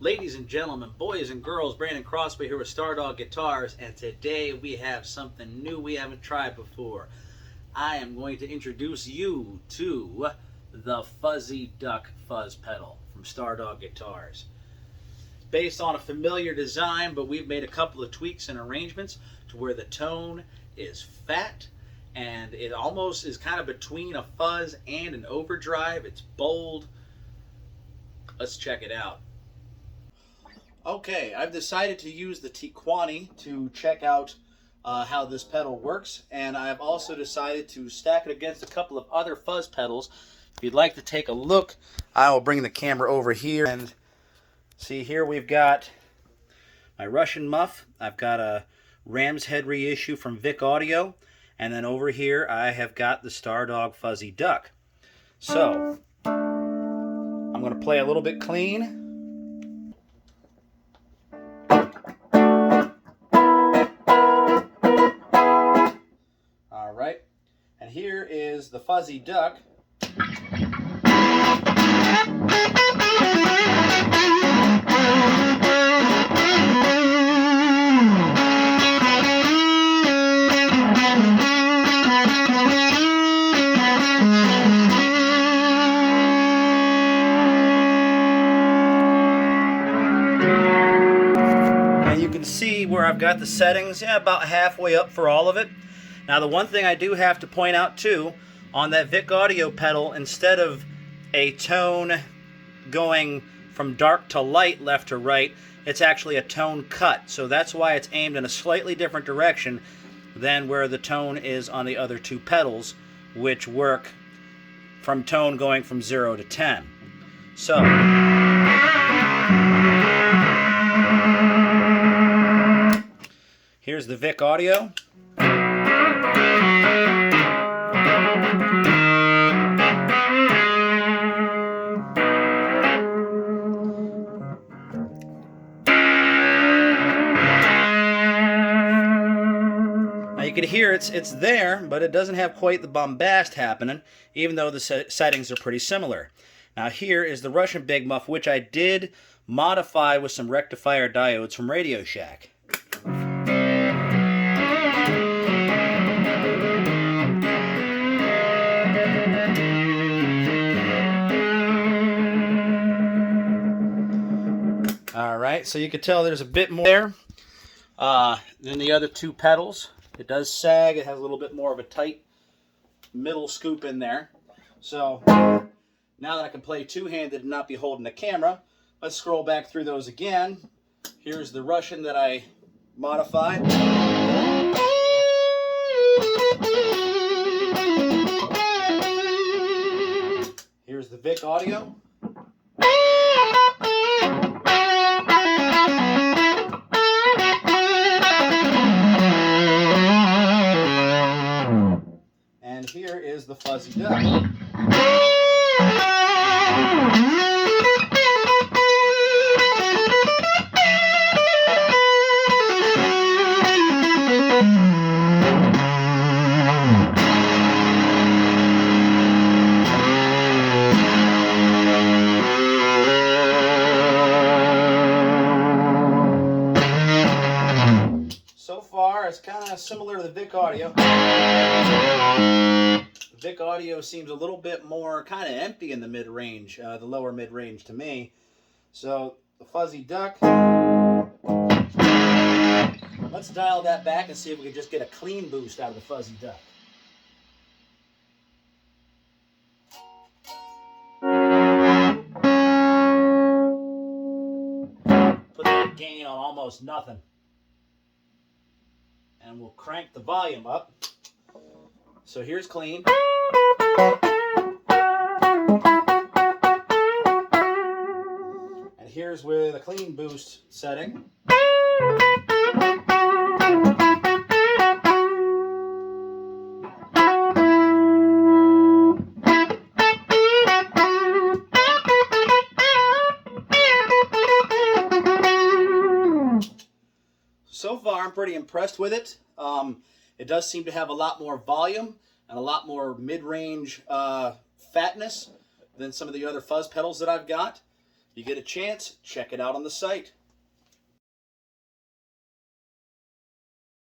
Ladies and gentlemen, boys and girls, Brandon Crosby here with Stardog Guitars, and today we have something new we haven't tried before. I am going to introduce you to the Fuzzy Duck Fuzz pedal from Stardog Guitars. Based on a familiar design, but we've made a couple of tweaks and arrangements to where the tone is fat, and it almost is kind of between a fuzz and an overdrive. It's bold. Let's check it out. Okay, I've decided to use the T20 to check out how this pedal works, and I've also decided to stack it against a couple of other fuzz pedals. If you'd like to take a look, I will bring the camera over here and see. Here we've got my Russian muff. I've got a Ram's Head reissue from Vic Audio, and then over here I have got the Stardog Fuzzy Duck. So I'm going to play a little bit clean. And here is the Fuzzy Duck. And you can see where I've got the settings, about halfway up for all of it. Now, the one thing I do have to point out too, on that Vic Audio pedal, instead of a tone going from dark to light, left to right, it's actually a tone cut. So that's why it's aimed in a slightly different direction than where the tone is on the other two pedals, which work from tone going from 0 to 10. So here's the Vic Audio. You can hear it's there, but it doesn't have quite the bombast happening, even though the settings are pretty similar. Now here is the Russian Big Muff, which I did modify with some rectifier diodes from Radio Shack. Alright, so you can tell there's a bit more there than the other two pedals. It does sag. It has a little bit more of a tight middle scoop in there. So now that I can play two-handed and not be holding the camera, let's scroll back through those again. Here's the Russian that I modified. Here's the Vic Audio. And here is the Fuzzy Duck. So far, it's kind of similar to the Vic Audio. The Vic Audio seems a little bit more kind of empty in the mid-range, the lower mid-range to me. So the Fuzzy Duck, let's dial that back and see if we can just get a clean boost out of the Fuzzy Duck. Put the gain on almost nothing. And we'll crank the volume up. So here's clean. And here's with a clean boost setting. So far, I'm pretty impressed with it. It does seem to have a lot more volume and a lot more mid-range fatness than some of the other fuzz pedals that I've got. You get a chance, check it out on the site.